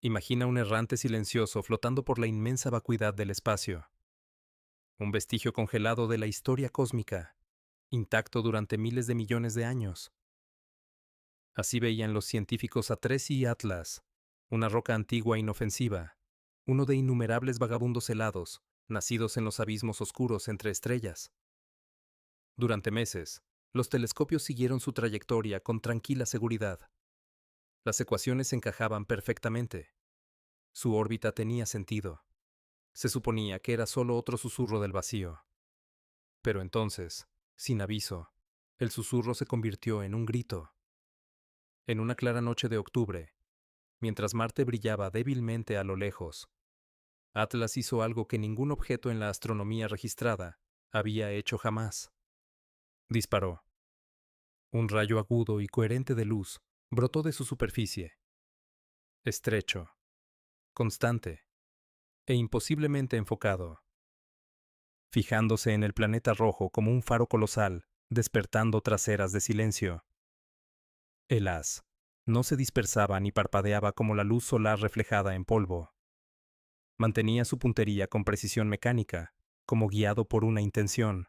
Imagina un errante silencioso flotando por la inmensa vacuidad del espacio, un vestigio congelado de la historia cósmica, intacto durante miles de millones de años. Así veían los científicos a Tracy y Atlas, una roca antigua e inofensiva, uno de innumerables vagabundos helados, nacidos en los abismos oscuros entre estrellas. Durante meses, los telescopios siguieron su trayectoria con tranquila seguridad. Las ecuaciones encajaban perfectamente. Su órbita tenía sentido. Se suponía que era solo otro susurro del vacío. Pero entonces, sin aviso, el susurro se convirtió en un grito. En una clara noche de octubre, mientras Marte brillaba débilmente a lo lejos, Atlas hizo algo que ningún objeto en la astronomía registrada había hecho jamás. Disparó. Un rayo agudo y coherente de luz brotó de su superficie. Estrecho, constante e imposiblemente enfocado, fijándose en el planeta rojo como un faro colosal, despertando tras eras de silencio. El haz no se dispersaba ni parpadeaba como la luz solar reflejada en polvo. Mantenía su puntería con precisión mecánica, como guiado por una intención.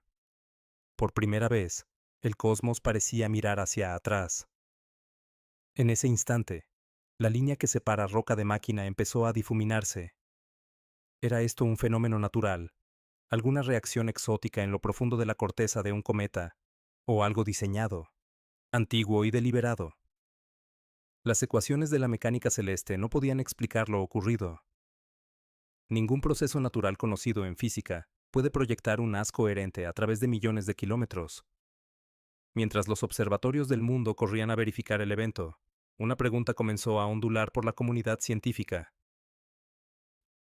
Por primera vez, el cosmos parecía mirar hacia atrás. En ese instante, la línea que separa roca de máquina empezó a difuminarse. ¿Era esto un fenómeno natural, alguna reacción exótica en lo profundo de la corteza de un cometa, o algo diseñado, antiguo y deliberado? Las ecuaciones de la mecánica celeste no podían explicar lo ocurrido. Ningún proceso natural conocido en física puede proyectar un haz coherente a través de millones de kilómetros. Mientras los observatorios del mundo corrían a verificar el evento, una pregunta comenzó a ondular por la comunidad científica.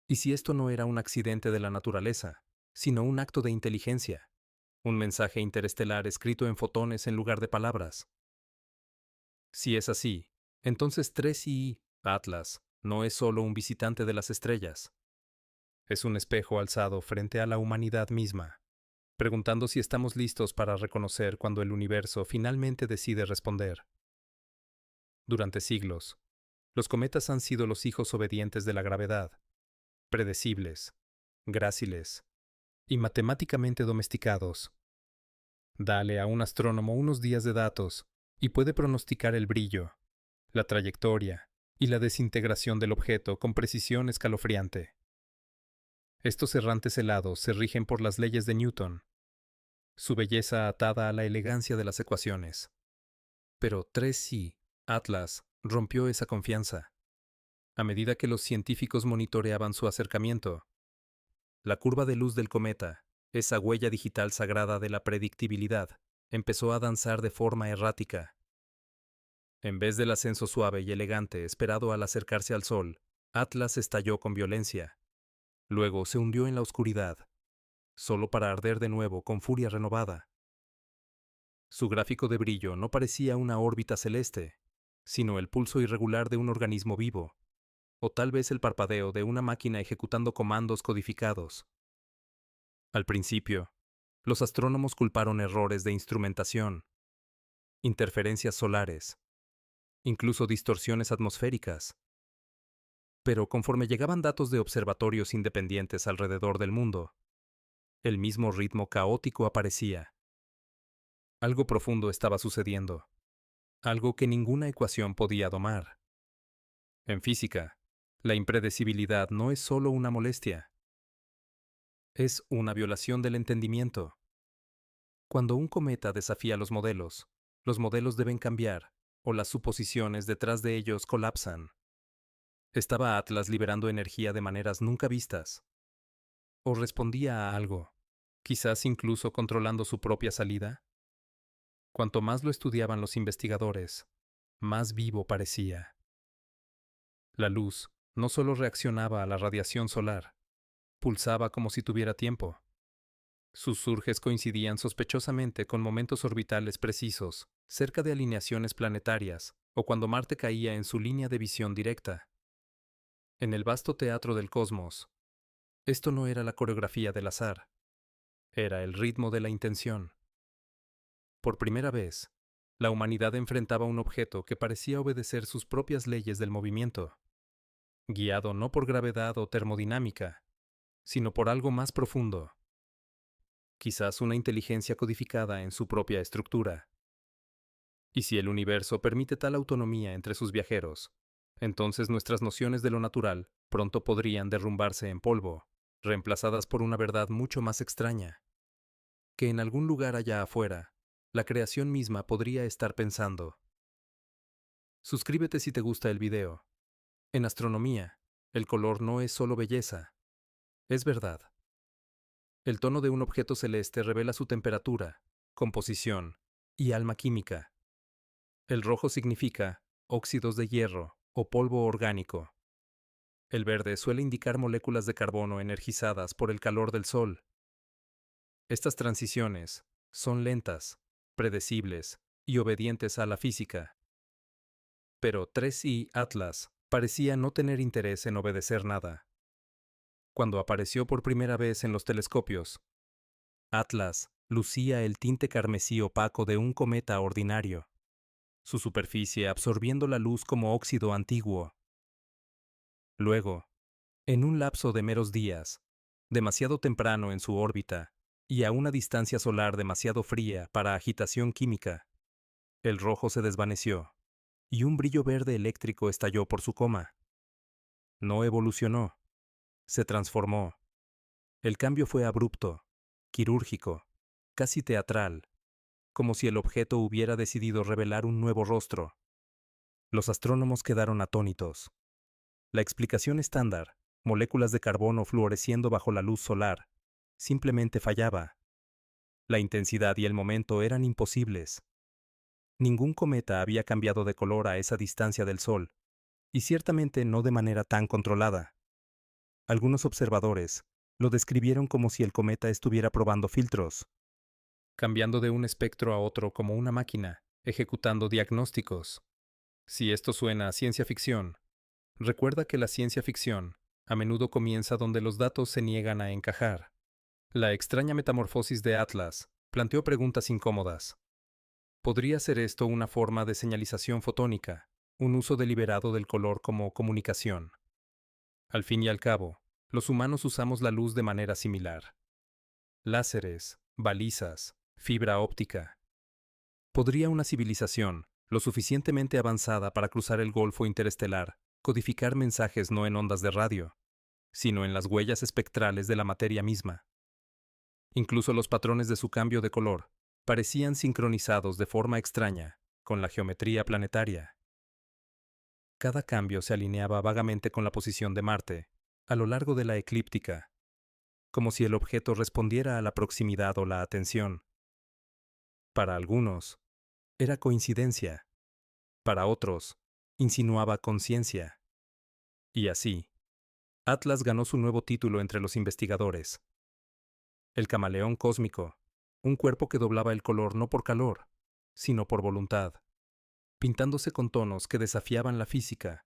¿Y si esto no era un accidente de la naturaleza, sino un acto de inteligencia? Un mensaje interestelar escrito en fotones en lugar de palabras. Si es así, entonces 3i, Atlas, no es solo un visitante de las estrellas. Es un espejo alzado frente a la humanidad misma, preguntando si estamos listos para reconocer cuando el universo finalmente decide responder. Durante siglos, los cometas han sido los hijos obedientes de la gravedad, predecibles, gráciles y matemáticamente domesticados. Dale a un astrónomo unos días de datos y puede pronosticar el brillo, la trayectoria y la desintegración del objeto con precisión escalofriante. Estos errantes helados se rigen por las leyes de Newton, su belleza atada a la elegancia de las ecuaciones. Pero 3i, Atlas, rompió esa confianza. A medida que los científicos monitoreaban su acercamiento, la curva de luz del cometa, esa huella digital sagrada de la predictibilidad, empezó a danzar de forma errática. En vez del ascenso suave y elegante esperado al acercarse al Sol, Atlas estalló con violencia. Luego se hundió en la oscuridad, solo para arder de nuevo con furia renovada. Su gráfico de brillo no parecía una órbita celeste, sino el pulso irregular de un organismo vivo, o tal vez el parpadeo de una máquina ejecutando comandos codificados. Al principio, los astrónomos culparon errores de instrumentación, interferencias solares, incluso distorsiones atmosféricas. Pero conforme llegaban datos de observatorios independientes alrededor del mundo, el mismo ritmo caótico aparecía. Algo profundo estaba sucediendo, algo que ninguna ecuación podía domar. En física, la impredecibilidad no es solo una molestia, es una violación del entendimiento. Cuando un cometa desafía los modelos deben cambiar, o las suposiciones detrás de ellos colapsan. ¿Estaba Atlas liberando energía de maneras nunca vistas? ¿O respondía a algo, quizás incluso controlando su propia salida? Cuanto más lo estudiaban los investigadores, más vivo parecía. La luz no solo reaccionaba a la radiación solar, pulsaba como si tuviera tiempo. Sus surges coincidían sospechosamente con momentos orbitales precisos, cerca de alineaciones planetarias, o cuando Marte caía en su línea de visión directa. En el vasto teatro del cosmos, esto no era la coreografía del azar, era el ritmo de la intención. Por primera vez, la humanidad enfrentaba un objeto que parecía obedecer sus propias leyes del movimiento. guiado no por gravedad o termodinámica, sino por algo más profundo, quizás una inteligencia codificada en su propia estructura. Y si el universo permite tal autonomía entre sus viajeros, entonces nuestras nociones de lo natural pronto podrían derrumbarse en polvo, reemplazadas por una verdad mucho más extraña, que en algún lugar allá afuera, la creación misma podría estar pensando. Suscríbete si te gusta el video. En astronomía, el color no es solo belleza, es verdad. El tono de un objeto celeste revela su temperatura, composición y alma química. El rojo significa óxidos de hierro o polvo orgánico. El verde suele indicar moléculas de carbono energizadas por el calor del sol. Estas transiciones son lentas, predecibles y obedientes a la física. Pero 3i Atlas parecía no tener interés en obedecer nada. Cuando apareció por primera vez en los telescopios, Atlas lucía el tinte carmesí opaco de un cometa ordinario, su superficie absorbiendo la luz como óxido antiguo. Luego, en un lapso de meros días, demasiado temprano en su órbita y a una distancia solar demasiado fría para agitación química, el rojo se desvaneció y un brillo verde eléctrico estalló por su coma. No evolucionó, se transformó. El cambio fue abrupto, quirúrgico, casi teatral, como si el objeto hubiera decidido revelar un nuevo rostro. Los astrónomos quedaron atónitos. La explicación estándar, moléculas de carbono fluoresciendo bajo la luz solar, simplemente fallaba. La intensidad y el momento eran imposibles. Ningún cometa había cambiado de color a esa distancia del Sol, y ciertamente no de manera tan controlada. Algunos observadores lo describieron como si el cometa estuviera probando filtros, cambiando de un espectro a otro como una máquina, ejecutando diagnósticos. Si esto suena a ciencia ficción, recuerda que la ciencia ficción a menudo comienza donde los datos se niegan a encajar. La extraña metamorfosis de Atlas planteó preguntas incómodas. ¿Podría ser esto una forma de señalización fotónica, un uso deliberado del color como comunicación? Al fin y al cabo, los humanos usamos la luz de manera similar. Láseres, balizas, fibra óptica. ¿Podría una civilización, lo suficientemente avanzada para cruzar el Golfo Interestelar, codificar mensajes no en ondas de radio, sino en las huellas espectrales de la materia misma? Incluso los patrones de su cambio de color parecían sincronizados de forma extraña con la geometría planetaria. Cada cambio se alineaba vagamente con la posición de Marte a lo largo de la eclíptica, como si el objeto respondiera a la proximidad o la atención. Para algunos, era coincidencia. Para otros, insinuaba conciencia. Y así, Atlas ganó su nuevo título entre los investigadores. El camaleón cósmico, un cuerpo que doblaba el color no por calor, sino por voluntad, pintándose con tonos que desafiaban la física,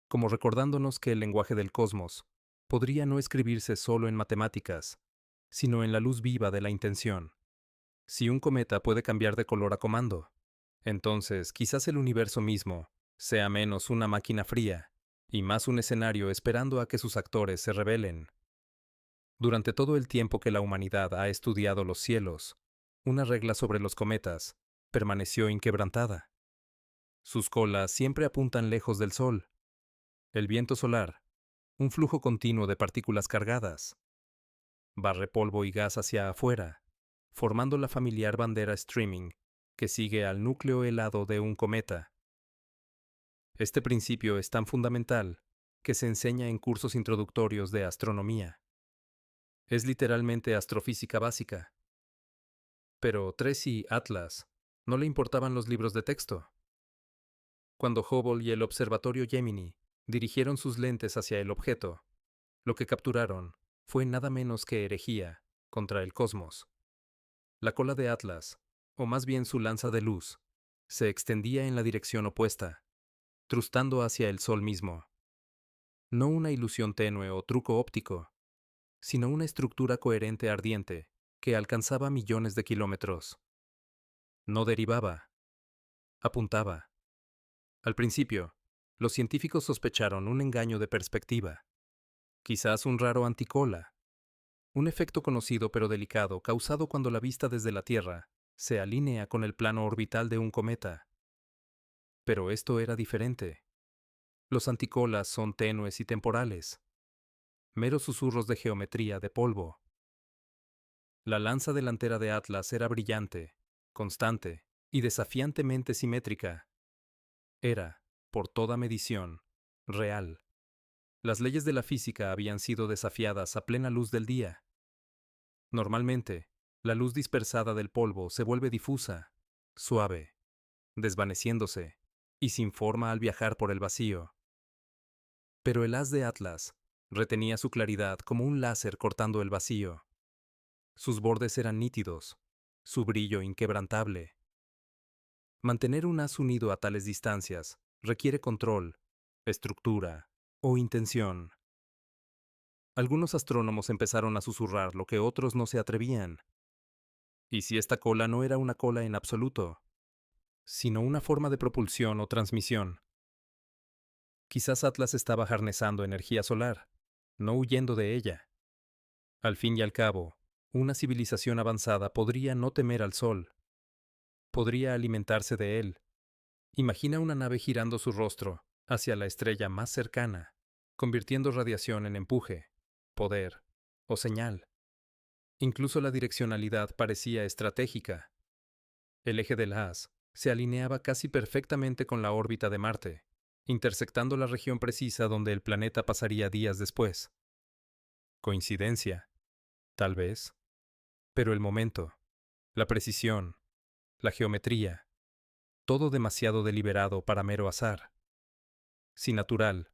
como recordándonos que el lenguaje del cosmos podría no escribirse solo en matemáticas, sino en la luz viva de la intención. Si un cometa puede cambiar de color a comando, entonces quizás el universo mismo sea menos una máquina fría y más un escenario esperando a que sus actores se rebelen. Durante todo el tiempo que la humanidad ha estudiado los cielos, una regla sobre los cometas permaneció inquebrantada. Sus colas siempre apuntan lejos del Sol. El viento solar, un flujo continuo de partículas cargadas, barre polvo y gas hacia afuera, formando la familiar bandera streaming que sigue al núcleo helado de un cometa. Este principio es tan fundamental que se enseña en cursos introductorios de astronomía. Es literalmente astrofísica básica. Pero Tracy Atlas no le importaban los libros de texto. Cuando Hubble y el observatorio Gemini dirigieron sus lentes hacia el objeto, lo que capturaron fue nada menos que herejía contra el cosmos. La cola de Atlas, o más bien su lanza de luz, se extendía en la dirección opuesta, trustando hacia el Sol mismo. No una ilusión tenue o truco óptico, sino una estructura coherente ardiente que alcanzaba millones de kilómetros. No derivaba, apuntaba. Al principio, Los científicos sospecharon un engaño de perspectiva, quizás un raro anticola, un efecto conocido pero delicado causado cuando la vista desde la Tierra se alinea con el plano orbital de un cometa. Pero esto era diferente. Los anticolas son tenues y temporales, meros susurros de geometría de polvo. La lanza delantera de Atlas era brillante, constante y desafiantemente simétrica. Era, por toda medición, real. Las leyes de la física habían sido desafiadas a plena luz del día. Normalmente, la luz dispersada del polvo se vuelve difusa, suave, desvaneciéndose, y sin forma al viajar por el vacío. Pero el haz de Atlas retenía su claridad como un láser cortando el vacío. Sus bordes eran nítidos, su brillo inquebrantable. Mantener un haz unido a tales distancias requiere control, estructura o intención. Algunos astrónomos empezaron a susurrar lo que otros no se atrevían. ¿Y si esta cola no era una cola en absoluto, sino una forma de propulsión o transmisión? Quizás Atlas estaba harnessando energía solar, no huyendo de ella. Al fin y al cabo, una civilización avanzada podría no temer al sol. Podría alimentarse de él. Imagina una nave girando su rostro hacia la estrella más cercana, convirtiendo radiación en empuje, poder o señal. Incluso la direccionalidad parecía estratégica. El eje del haz se alineaba casi perfectamente con la órbita de Marte, intersectando la región precisa donde el planeta pasaría días después. ¿Coincidencia? Tal vez. Pero el momento, la precisión, la geometría, todo demasiado deliberado para mero azar. Si natural,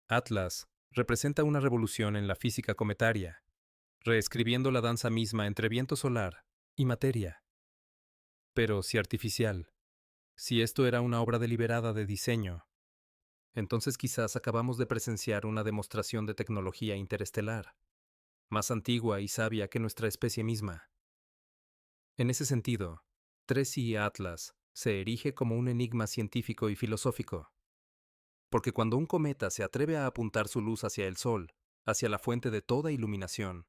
Atlas representa una revolución en la física cometaria, reescribiendo la danza misma entre viento solar y materia. Pero si artificial, si esto era una obra deliberada de diseño, entonces quizás acabamos de presenciar una demostración de tecnología interestelar, más antigua y sabia que nuestra especie misma. En ese sentido, 3i Atlas se erige como un enigma científico y filosófico. Porque cuando un cometa se atreve a apuntar su luz hacia el Sol, hacia la fuente de toda iluminación,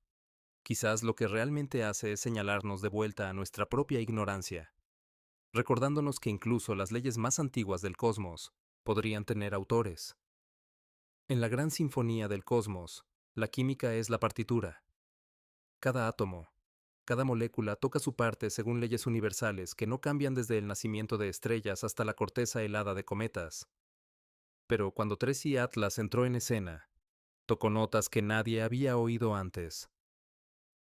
quizás lo que realmente hace es señalarnos de vuelta a nuestra propia ignorancia, recordándonos que incluso las leyes más antiguas del cosmos podrían tener autores. En la gran sinfonía del cosmos, la química es la partitura. Cada átomo, cada molécula toca su parte según leyes universales que no cambian desde el nacimiento de estrellas hasta la corteza helada de cometas. Pero cuando 3i Atlas entró en escena, tocó notas que nadie había oído antes.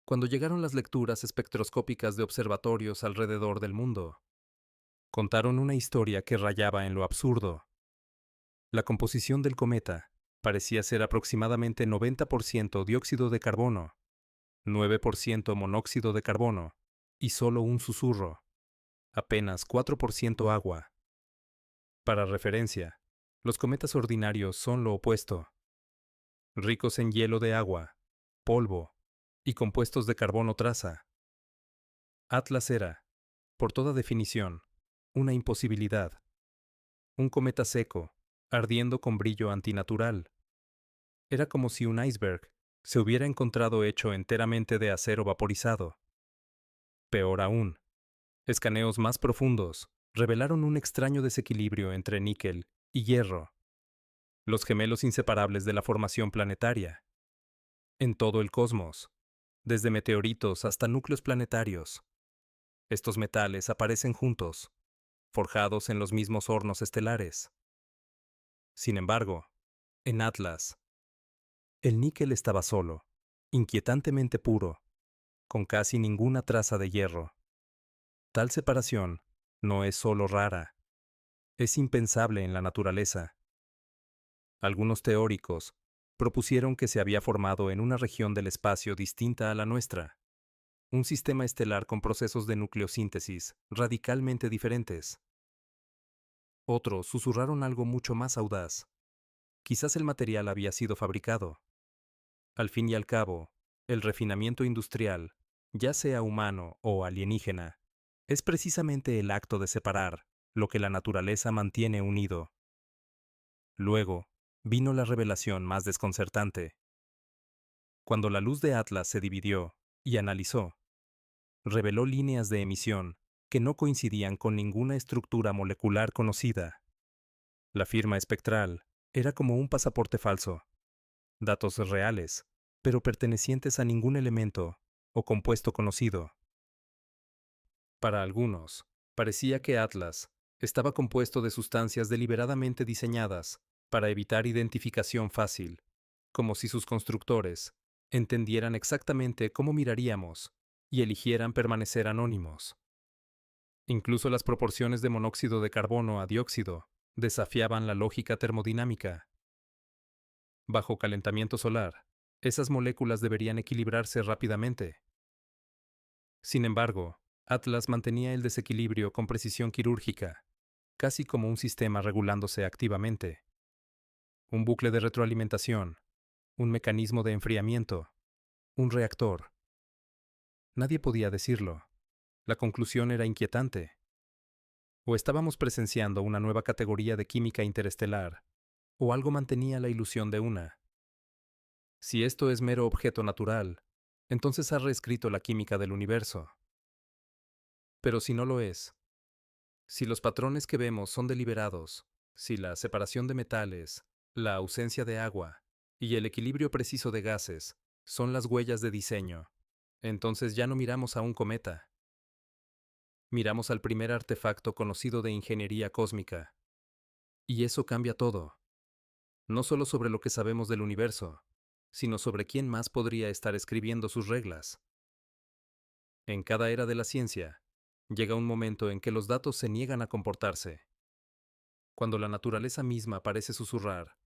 Cuando llegaron las lecturas espectroscópicas de observatorios alrededor del mundo, contaron una historia que rayaba en lo absurdo. La composición del cometa parecía ser aproximadamente 90% dióxido de carbono, 9% monóxido de carbono y solo un susurro, apenas 4% agua. Para referencia, los cometas ordinarios son lo opuesto, ricos en hielo de agua, polvo y compuestos de carbono traza. Atlas era, por toda definición, una imposibilidad. Un cometa seco, ardiendo con brillo antinatural. Era como si un iceberg se hubiera encontrado hecho enteramente de acero vaporizado. Peor aún, escaneos más profundos revelaron un extraño desequilibrio entre níquel y hierro, los gemelos inseparables de la formación planetaria. En todo el cosmos, desde meteoritos hasta núcleos planetarios, estos metales aparecen juntos, forjados en los mismos hornos estelares. Sin embargo, en Atlas, el níquel estaba solo, inquietantemente puro, con casi ninguna traza de hierro. Tal separación no es solo rara, es impensable en la naturaleza. Algunos teóricos propusieron que se había formado en una región del espacio distinta a la nuestra, un sistema estelar con procesos de nucleosíntesis radicalmente diferentes. Otros susurraron algo mucho más audaz. Quizás el material había sido fabricado. Al fin y al cabo, el refinamiento industrial, ya sea humano o alienígena, es precisamente el acto de separar lo que la naturaleza mantiene unido. Luego, vino la revelación más desconcertante. Cuando la luz de Atlas se dividió y analizó, reveló líneas de emisión que no coincidían con ninguna estructura molecular conocida. La firma espectral era como un pasaporte falso, datos reales, pero pertenecientes a ningún elemento o compuesto conocido. Para algunos, parecía que Atlas estaba compuesto de sustancias deliberadamente diseñadas para evitar identificación fácil, como si sus constructores entendieran exactamente cómo miraríamos y eligieran permanecer anónimos. Incluso las proporciones de monóxido de carbono a dióxido desafiaban la lógica termodinámica. Bajo calentamiento solar, esas moléculas deberían equilibrarse rápidamente. Sin embargo, Atlas mantenía el desequilibrio con precisión quirúrgica, casi como un sistema regulándose activamente. Un bucle de retroalimentación, un mecanismo de enfriamiento, un reactor. Nadie podía decirlo. La conclusión era inquietante. O estábamos presenciando una nueva categoría de química interestelar, o algo mantenía la ilusión de una. Si esto es mero objeto natural, entonces ha reescrito la química del universo. Pero si no lo es, si los patrones que vemos son deliberados, si la separación de metales, la ausencia de agua y el equilibrio preciso de gases son las huellas de diseño, entonces ya no miramos a un cometa. Miramos al primer artefacto conocido de ingeniería cósmica. Y eso cambia todo. No solo sobre lo que sabemos del universo, sino sobre quién más podría estar escribiendo sus reglas. En cada era de la ciencia, llega un momento en que los datos se niegan a comportarse. Cuando la naturaleza misma parece susurrar,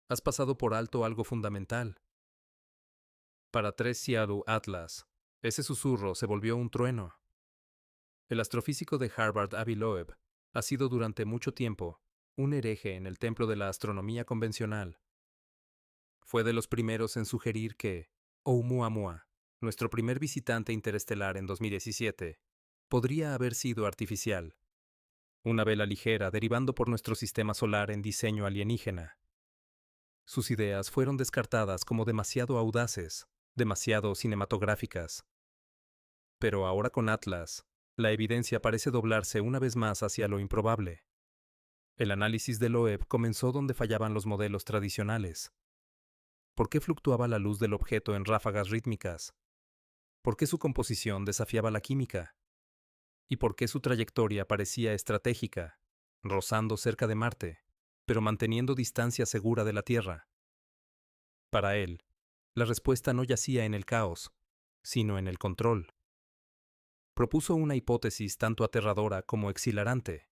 has pasado por alto algo fundamental. Para Seattle Atlas, ese susurro se volvió un trueno. El astrofísico de Harvard Avi Loeb ha sido durante mucho tiempo un hereje en el templo de la astronomía convencional. Fue de los primeros en sugerir que Oumuamua, nuestro primer visitante interestelar en 2017, podría haber sido artificial. Una vela ligera derivando por nuestro sistema solar en diseño alienígena. Sus ideas fueron descartadas como demasiado audaces, demasiado cinematográficas. Pero ahora con Atlas, la evidencia parece doblarse una vez más hacia lo improbable. El análisis de Loeb comenzó donde fallaban los modelos tradicionales. ¿Por qué fluctuaba la luz del objeto en ráfagas rítmicas? ¿Por qué su composición desafiaba la química? ¿Y por qué su trayectoria parecía estratégica, rozando cerca de Marte, pero manteniendo distancia segura de la Tierra? Para él, la respuesta no yacía en el caos, sino en el control. Propuso una hipótesis tanto aterradora como exhilarante.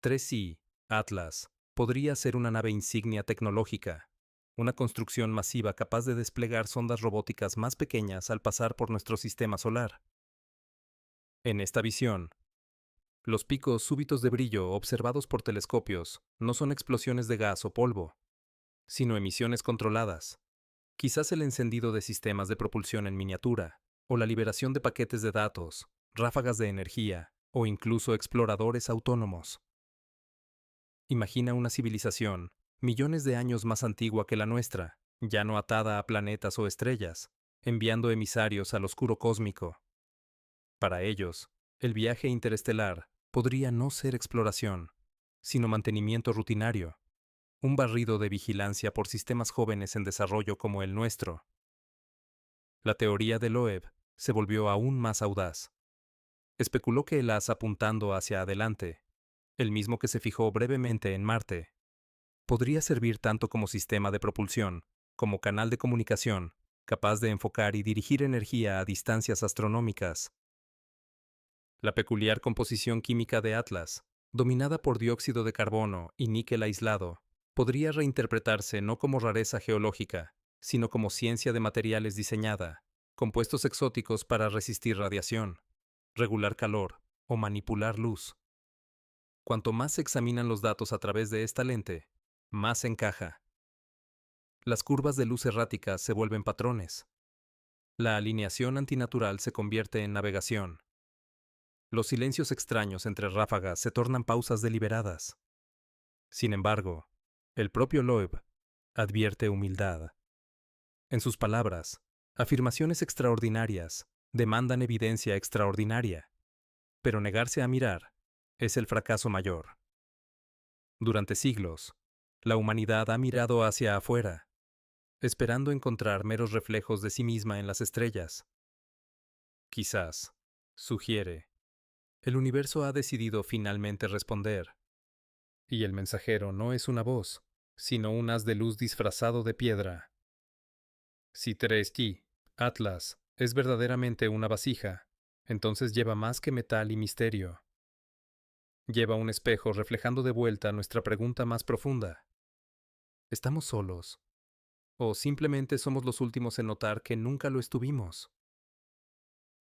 3i, Atlas, podría ser una nave insignia tecnológica, una construcción masiva capaz de desplegar sondas robóticas más pequeñas al pasar por nuestro sistema solar. En esta visión, los picos súbitos de brillo observados por telescopios no son explosiones de gas o polvo, sino emisiones controladas. Quizás el encendido de sistemas de propulsión en miniatura, o la liberación de paquetes de datos, ráfagas de energía, o incluso exploradores autónomos. Imagina una civilización, millones de años más antigua que la nuestra, ya no atada a planetas o estrellas, enviando emisarios al oscuro cósmico. Para ellos, el viaje interestelar podría no ser exploración, sino mantenimiento rutinario, un barrido de vigilancia por sistemas jóvenes en desarrollo como el nuestro. La teoría de Loeb se volvió aún más audaz. Especuló que el haz apuntando hacia adelante, el mismo que se fijó brevemente en Marte, podría servir tanto como sistema de propulsión, como canal de comunicación, capaz de enfocar y dirigir energía a distancias astronómicas. La peculiar composición química de Atlas, dominada por dióxido de carbono y níquel aislado, podría reinterpretarse no como rareza geológica, sino como ciencia de materiales diseñada, compuestos exóticos para resistir radiación, regular calor o manipular luz. Cuanto más se examinan los datos a través de esta lente, más encaja. Las curvas de luz erráticas se vuelven patrones. La alineación antinatural se convierte en navegación. Los silencios extraños entre ráfagas se tornan pausas deliberadas. Sin embargo, El propio Loeb advierte humildad. En sus palabras, afirmaciones extraordinarias demandan evidencia extraordinaria, pero negarse a mirar es el fracaso mayor. Durante siglos, la humanidad ha mirado hacia afuera, esperando encontrar meros reflejos de sí misma en las estrellas. Quizás, sugiere, el universo ha decidido finalmente responder, y el mensajero no es una voz, sino un haz de luz disfrazado de piedra. Si 3G, Atlas, es verdaderamente una vasija, entonces lleva más que metal y misterio. Lleva un espejo reflejando de vuelta nuestra pregunta más profunda. ¿Estamos solos? ¿O simplemente somos los últimos en notar que nunca lo estuvimos?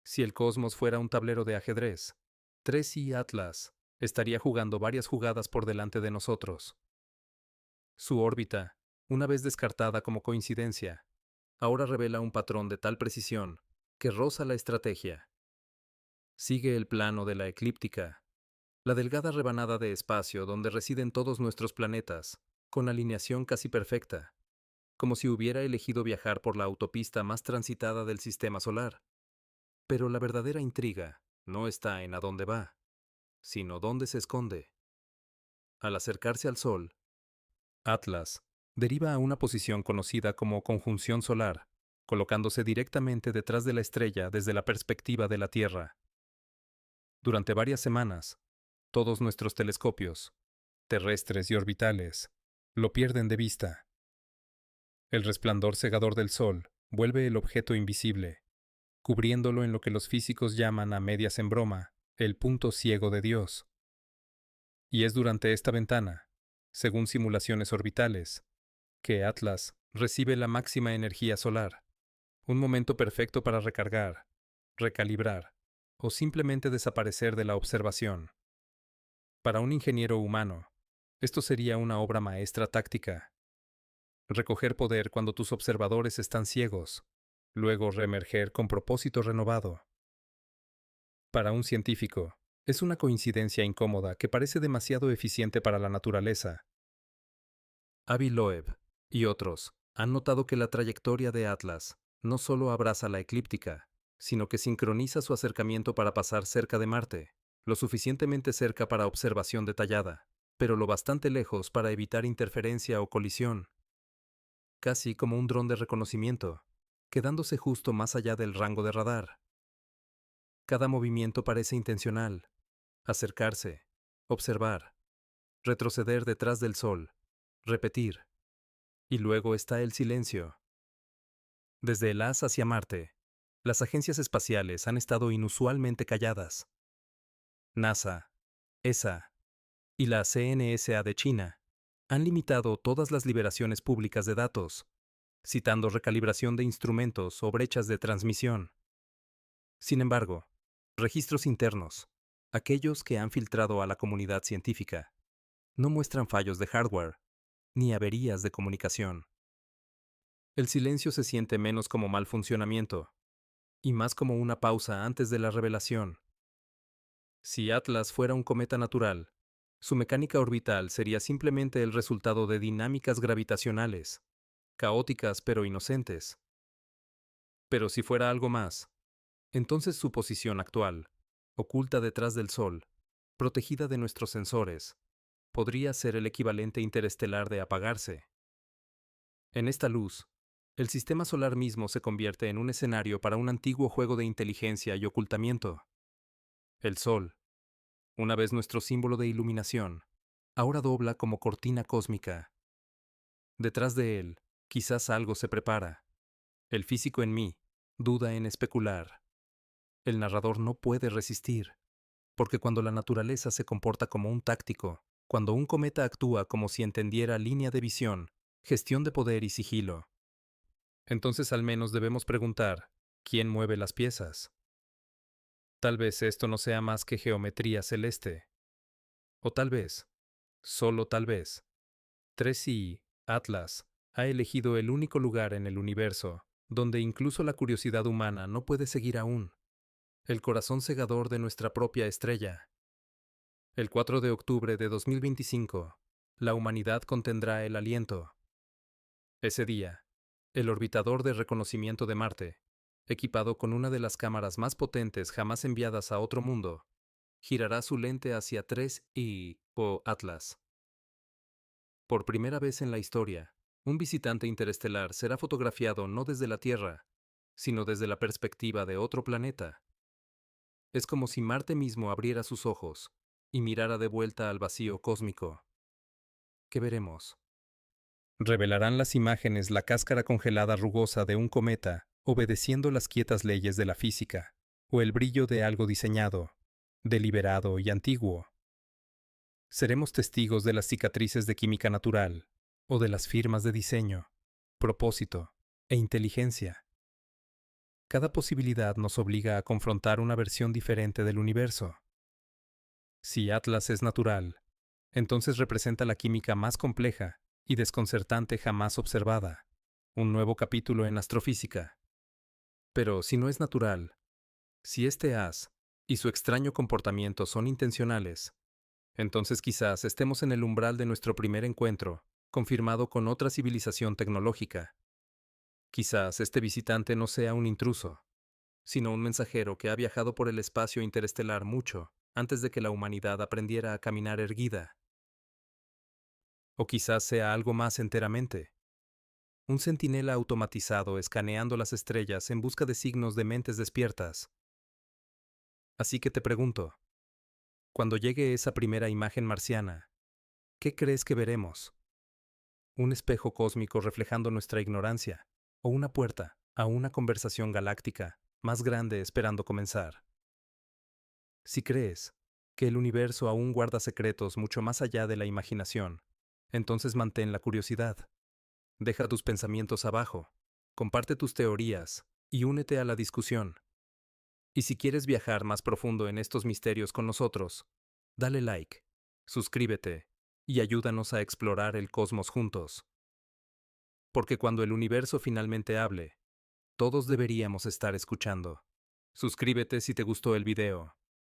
Si el cosmos fuera un tablero de ajedrez, 3G Atlas estaría jugando varias jugadas por delante de nosotros. Su órbita, una vez descartada como coincidencia, ahora revela un patrón de tal precisión que roza la estrategia. Sigue el plano de la eclíptica, la delgada rebanada de espacio donde residen todos nuestros planetas, con alineación casi perfecta, como si hubiera elegido viajar por la autopista más transitada del sistema solar. Pero la verdadera intriga no está en a dónde va, sino dónde se esconde. Al acercarse al Sol, Atlas deriva a una posición conocida como conjunción solar, colocándose directamente detrás de la estrella desde la perspectiva de la Tierra. Durante varias semanas, todos nuestros telescopios, terrestres y orbitales, lo pierden de vista. El resplandor cegador del Sol vuelve el objeto invisible, cubriéndolo en lo que los físicos llaman a medias en broma, el punto ciego de Dios. Y es durante esta ventana, según simulaciones orbitales, que Atlas recibe la máxima energía solar, un momento perfecto para recargar, recalibrar o simplemente desaparecer de la observación. Para un ingeniero humano, esto sería una obra maestra táctica. Recoger poder cuando tus observadores están ciegos, luego reemerger con propósito renovado. Para un científico, es una coincidencia incómoda que parece demasiado eficiente para la naturaleza. Avi Loeb y otros han notado que la trayectoria de Atlas no solo abraza la eclíptica, sino que sincroniza su acercamiento para pasar cerca de Marte, lo suficientemente cerca para observación detallada, pero lo bastante lejos para evitar interferencia o colisión. Casi como un dron de reconocimiento, quedándose justo más allá del rango de radar. Cada movimiento parece intencional. Acercarse, observar, retroceder detrás del Sol, repetir. Y luego está el silencio. Desde el haz hacia Marte, las agencias espaciales han estado inusualmente calladas. NASA, ESA y la CNSA de China han limitado todas las liberaciones públicas de datos, citando recalibración de instrumentos o brechas de transmisión. Sin embargo, registros internos, aquellos que han filtrado a la comunidad científica, no muestran fallos de hardware ni averías de comunicación. El silencio se siente menos como mal funcionamiento y más como una pausa antes de la revelación. Si Atlas fuera un cometa natural, su mecánica orbital sería simplemente el resultado de dinámicas gravitacionales, caóticas pero inocentes. Pero si fuera algo más, entonces su posición actual, oculta detrás del Sol, protegida de nuestros sensores, podría ser el equivalente interestelar de apagarse. En esta luz, el sistema solar mismo se convierte en un escenario para un antiguo juego de inteligencia y ocultamiento. El Sol, una vez nuestro símbolo de iluminación, ahora dobla como cortina cósmica. Detrás de él, quizás algo se prepara. El físico en mí duda en especular. El narrador no puede resistir, porque cuando la naturaleza se comporta como un táctico, cuando un cometa actúa como si entendiera línea de visión, gestión de poder y sigilo, entonces al menos debemos preguntar, ¿quién mueve las piezas? Tal vez esto no sea más que geometría celeste. O tal vez, solo tal vez, 3i, Atlas, ha elegido el único lugar en el universo donde incluso la curiosidad humana no puede seguir aún. El corazón segador de nuestra propia estrella. El 4 de octubre de 2025, la humanidad contendrá el aliento. Ese día, el orbitador de reconocimiento de Marte, equipado con una de las cámaras más potentes jamás enviadas a otro mundo, girará su lente hacia 3I o Atlas. Por primera vez en la historia, un visitante interestelar será fotografiado no desde la Tierra, sino desde la perspectiva de otro planeta. Es como si Marte mismo abriera sus ojos y mirara de vuelta al vacío cósmico. ¿Qué veremos? Revelarán las imágenes la cáscara congelada rugosa de un cometa, obedeciendo las quietas leyes de la física, o el brillo de algo diseñado, deliberado y antiguo. Seremos testigos de las cicatrices de química natural, o de las firmas de diseño, propósito e inteligencia. Cada posibilidad nos obliga a confrontar una versión diferente del universo. Si Atlas es natural, entonces representa la química más compleja y desconcertante jamás observada, un nuevo capítulo en astrofísica. Pero si no es natural, si este haz y su extraño comportamiento son intencionales, entonces quizás estemos en el umbral de nuestro primer encuentro, confirmado con otra civilización tecnológica. Quizás este visitante no sea un intruso, sino un mensajero que ha viajado por el espacio interestelar mucho antes de que la humanidad aprendiera a caminar erguida. O quizás sea algo más enteramente. Un centinela automatizado escaneando las estrellas en busca de signos de mentes despiertas. Así que te pregunto, cuando llegue esa primera imagen marciana, ¿qué crees que veremos? ¿Un espejo cósmico reflejando nuestra ignorancia? ¿O una puerta a una conversación galáctica más grande esperando comenzar? Si crees que el universo aún guarda secretos mucho más allá de la imaginación, entonces mantén la curiosidad. Deja tus pensamientos abajo, comparte tus teorías y únete a la discusión. Y si quieres viajar más profundo en estos misterios con nosotros, dale like, suscríbete y ayúdanos a explorar el cosmos juntos. Porque cuando el universo finalmente hable, todos deberíamos estar escuchando. Suscríbete si te gustó el video.